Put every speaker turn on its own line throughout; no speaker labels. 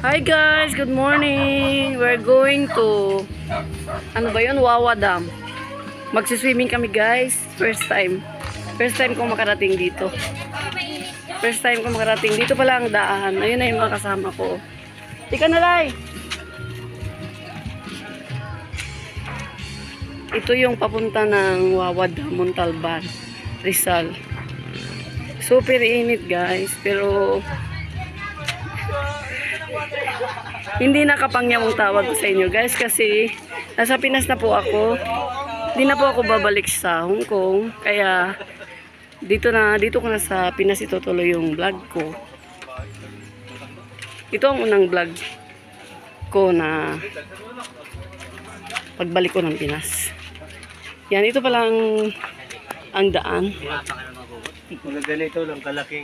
Hi guys, good morning. We're going to ano ba 'yun? Wawa Dam. Magsiswimming kami guys. First time. First time ko makarating dito. First time ko makarating dito pala ang daan. Ayun na yung mga kasama ko. Tika na Lai. Ito yung papunta ng Wawa Dam, Montalban, Rizal. Super init guys, pero hindi nakapangyawang tawag ko sa inyo guys kasi nasa Pinas na po ako. Hindi na po ako babalik sa Hong Kong. Kaya dito ko na sa Pinas itutuloy yung vlog ko. Ito ang unang vlog ko na pagbalik ko ng Pinas. Yan, ito pala ang daan.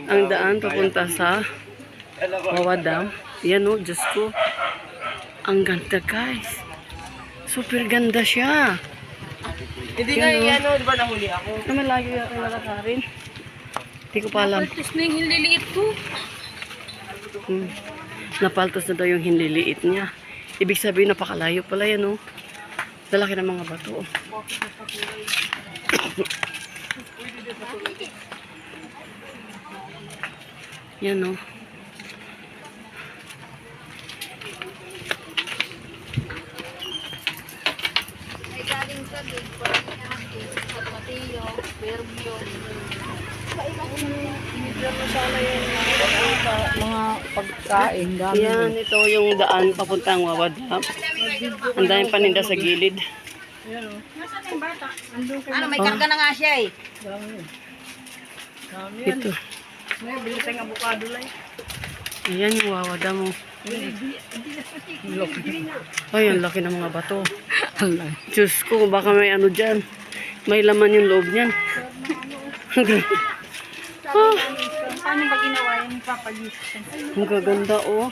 Ang daan papunta sa Wawa Dam. Yan o, Diyos ko. Ang ganda guys. Super ganda siya.
Hindi nga yan o, di ba nahuli ako?
Naman lagi ako lalakarin. Hindi ko pa alam.
Napaltos na yung hinliliit ko.
Napaltos na daw yung hinliliit niya. Ibig sabihin napakalayo pala yan o. Lalaki ng mga bato. Yan o.
Galing sa big sa Patio, Verbio.
Mga pagkain, dami.
Yan, ito yung daan papuntang Wawa Dam. Ang daming paninda sa gilid.
Ano, may karga na nga siya eh.
Ito.
May bili tayong avocado lang.
Ayan yung Wawa Dam. Oh. Ay, ang laki ng mga bato. Diyos ko, baka may ano dyan. May laman yung loob niyan.
Paano ba ginawa yung papagising?
Ang gaganda, oh.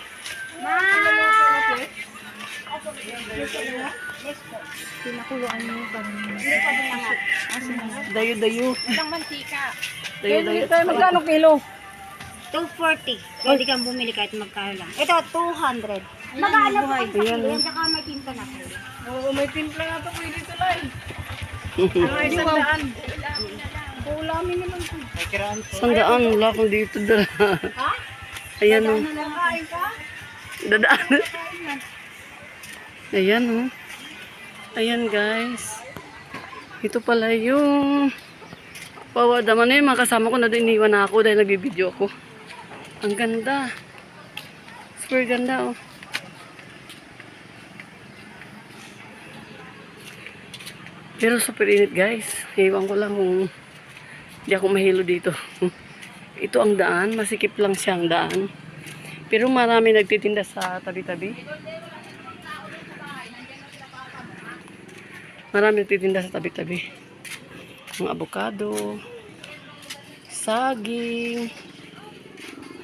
Pinakuluan mo yung pag-inis.
Dayo-dayo.
Isang mantika.
Dayo-dayo.
Magkano kilo?
240. Pwede kang bumili kahit magkano lang. Ito, 200. Mag-aalap ko kayo sa
Ayan,
kilo. Yan, tsaka may tinta na po.
Oo, may timpla nga ito pwede ito lang. Mga isang daan. Ulamin naman ito.
Sandaan, wala akong dito dala. Ayan, oh.
Nakain ka?
Dadaan. Ayan, oh. Ayan, guys. Ito pala yung Wawa Dam. Ano yung mga kasama ko na doon, iniwan na ako dahil nagbibideo ako. Ang ganda. Super ganda, oh. Pero super init, guys. Iwan ko lang kung hindi ako mahilo dito. Ito ang daan. Masikip lang siyang daan. Pero marami nagtitinda sa tabi-tabi. Marami nagtitinda sa tabi-tabi. Mga avocado, saging,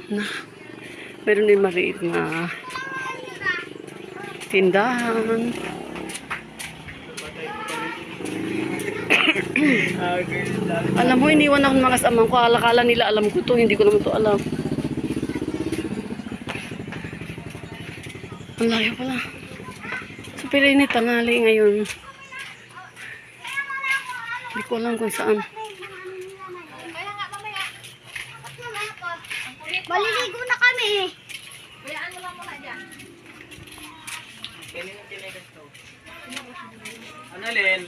na, meron din maliit na tindahan. Alam mo, iniwan ako ng mga kasamang ko. Alakala nila alam ko to. Hindi ko naman to alam. Ang layo pala. Super init tanghali ngayon. Hindi ko alam kung saan.
Maliligo na kami eh.
Ano, Len?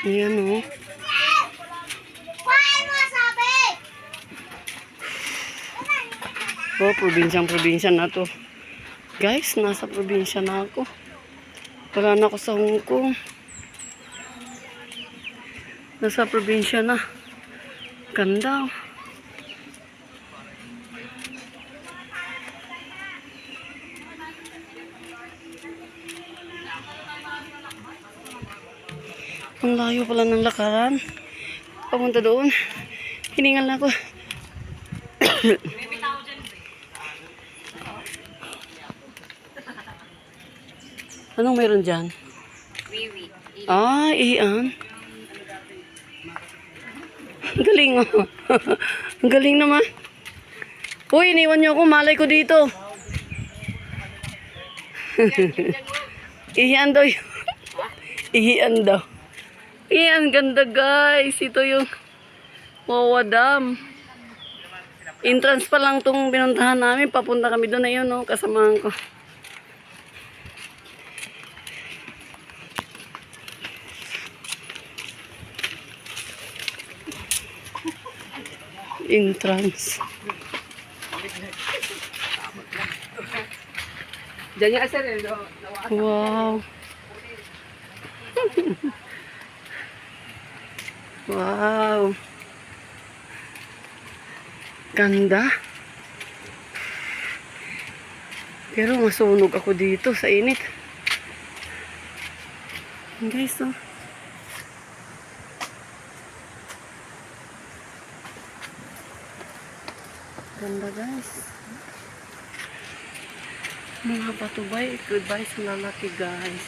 Ayan, oh.
Kuhain mo sabi!
Oh, probinsyang-probinsya na to. Guys, nasa probinsya na ako. Wala na ako sa Hong Kong. Nasa probinsya na. Ganda. Ang layo pala ng lakaran. Papunta doon. Hiningal na ako. Anong meron dyan?
Wiwi.
Ah, iyan. Galing oh. Ang galing naman. Uy, iniwan niyo ako. Malay ko dito. Ihian daw yun. Ihian daw. Iyan, ganda guys. Ito yung Wawa Dam. Entrance pa lang tong pinuntahan namin. Papunta kami doon. Ayun, no, kasamahan ko. Entrance.
Diyan yung asal eh.
Wow. Wow. Ganda. Pero masunog ako dito sa init. Guys, oh. Ganda guys. Mga patubay, goodbye sa lalaki guys.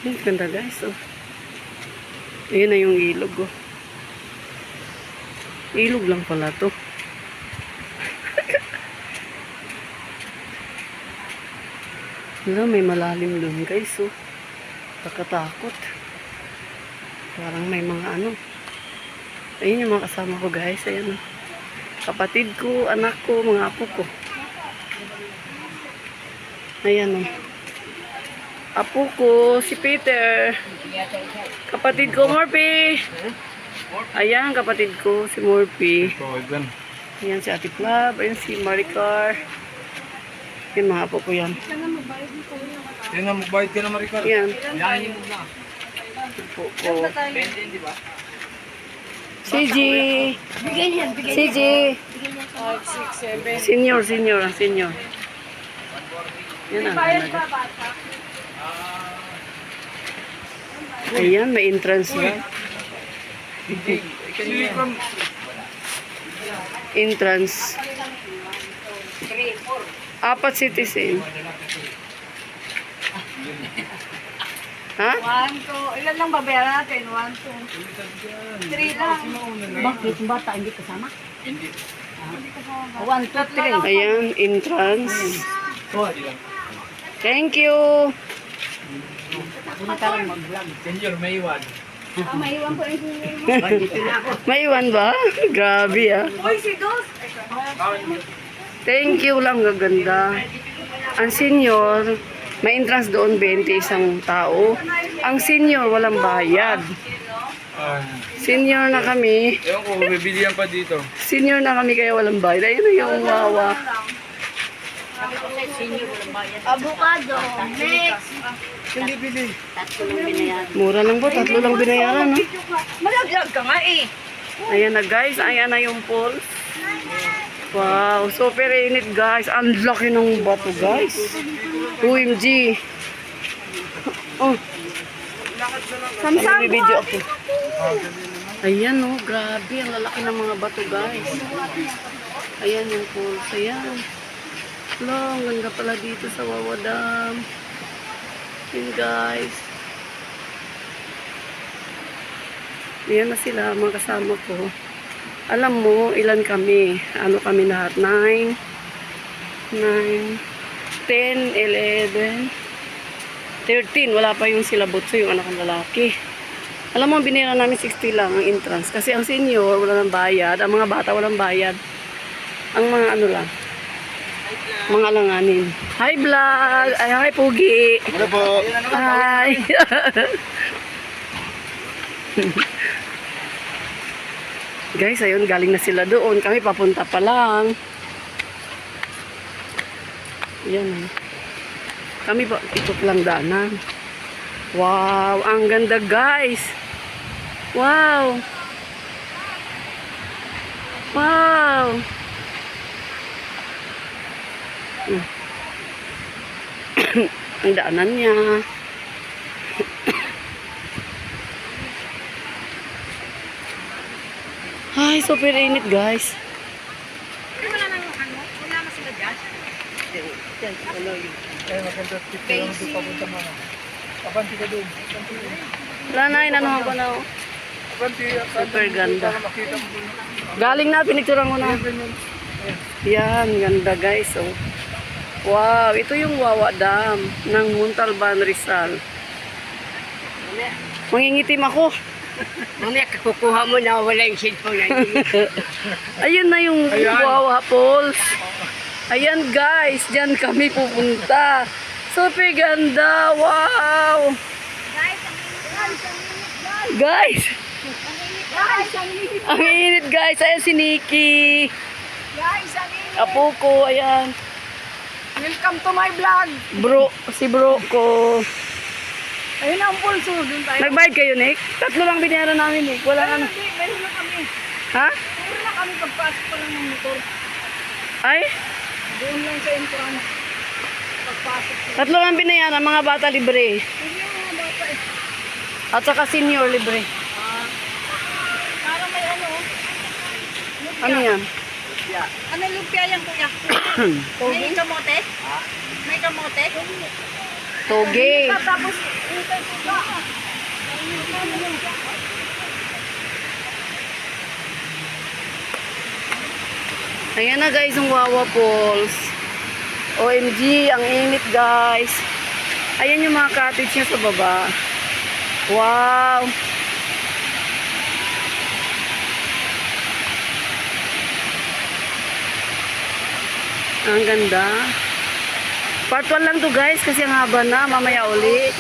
Ang ganda guys, oh. Ayan na yung ilog, oh. Ilog lang pala to. Wala, may malalim doon guys, oh. Kakatakot. Parang may mga ano. Ayun yung mga kasama ko guys, ayan, oh. Kapatid ko, anak ko, mga apo ko. Ayan, oh. Apo ko, si Peter. Kapatid ko, Morphy. Ayan, kapatid ko, si Morphy. Ayan, si Ate Flab. Ayan, si Maricar. Ayan, mga apo ko yan.
Yan na, magbayad ka na, Maricar.
Ayan.
Yan mo na.
Apo ko.
Benden, di ba?
CG.
Bigyan yan, bigyan
CG.
5, 6, 7.
Senior. Yan ang halaga. Ayan, may entrance na. Entrance. 4 citizen. Ha?
1, 2. Ilan lang babayaran natin? 1, 2, 3 lang. Bakit? Bata, hindi kasama? Hindi. 1, 2, 3.
Ayan, entrance. Thank you.
Hindi ka lang mag-vlog.
Senior, may iwan.
May iwan po yung sinyo.
May iwan ba? Grabe ah.
Uy, si Dos!
Thank you lang, gaganda. Ang senior, may entrance doon 20 isang tao. Ang senior, walang bayad. Senior na kami.
Ewan ko, bibilihan pa dito.
Senior na kami kaya walang bayad. Ayun na yung wawa.
Avocado. Next.
Hindi bili.
Mura lang po, 3 lang binayaran. No?
Malaglag ka nga eh.
Ayan na guys, ayan na yung pool. Wow, super init guys. Ang laki ng bato guys. OMG. Oh. Samsam video ako. Ayan oh, grabe. Ang lalaki ng mga bato guys. Ayan yung pool. Ayan. Wala, ang ganda pala dito sa Wawa Dam. Ayan guys. Ayan na sila, mga kasama ko. Alam mo, ilan kami? Ano kami lahat? 9, 10, 11, 13. Wala pa yung sila Butso, yung anak ng lalaki. Alam mo, binira namin 60 lang ang entrance. Kasi ang senior, wala nang bayad. Ang mga bata, walang bayad. Ang mga ano lang, mga langanin. Hi vlog! Ay, hi Pugi!
Ano po?
Hi! Guys, ayun, galing na sila doon. Kami papunta pa lang. Yan. Kami pa, ikot lang daanan. Wow, ang ganda guys. Wow. Wow. Ang daanan niya. Ay, super init guys.
Wala na sila dyan?
Yan,
Eh, maganda picture lang doon papunta mga. Abanti ka doon.
Wala na, inanuhan ko na. Oh.
Abanti.
Super ganda.
Para makita mo doon.
Galing na, pinicturan ko na.
Ganyan.
Yan, ganda guys. Oh. Wow, ito yung Wawa Dam ng Montalban, Rizal. Mangingitim ako.
Mamaya kukuha mo na wala yung cellphone na
Ayun na yung
Ayan.
Wawa Falls. Ayan guys, dyan kami pupunta. Super ganda, wow! Guys! Ang init guys, ayan si Nikki. Apo ko, ayan.
Welcome to my vlog.
Bro, si bro ko.
Ayun ang pulso. Doon tayo.
Nagbayad kayo, Nick? 3 lang binayaran namin, Nick. Wala ano.
Hindi, meron na kami.
Ha?
Meron na kami pagpasok pa lang ng motor.
Ay?
Doon lang sa entrance. Pagpasok.
3 lang binayaran, mga bata libre.
Hindi yung mga bata eh.
At saka senior libre.
Para may ano.
Ano yan?
Ano lumpia yan kuya? May kamote? May kamote?
Toge.
Tapos, intay ko ba?
Ayan na guys, ang Wawa Falls. OMG, ang init guys. Ayan yung mga cottage niya sa baba. Wow! Ang ganda. Part 1 lang to guys kasi ang haba na. Mamaya uli.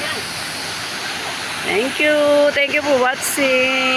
Thank you. Thank you for watching.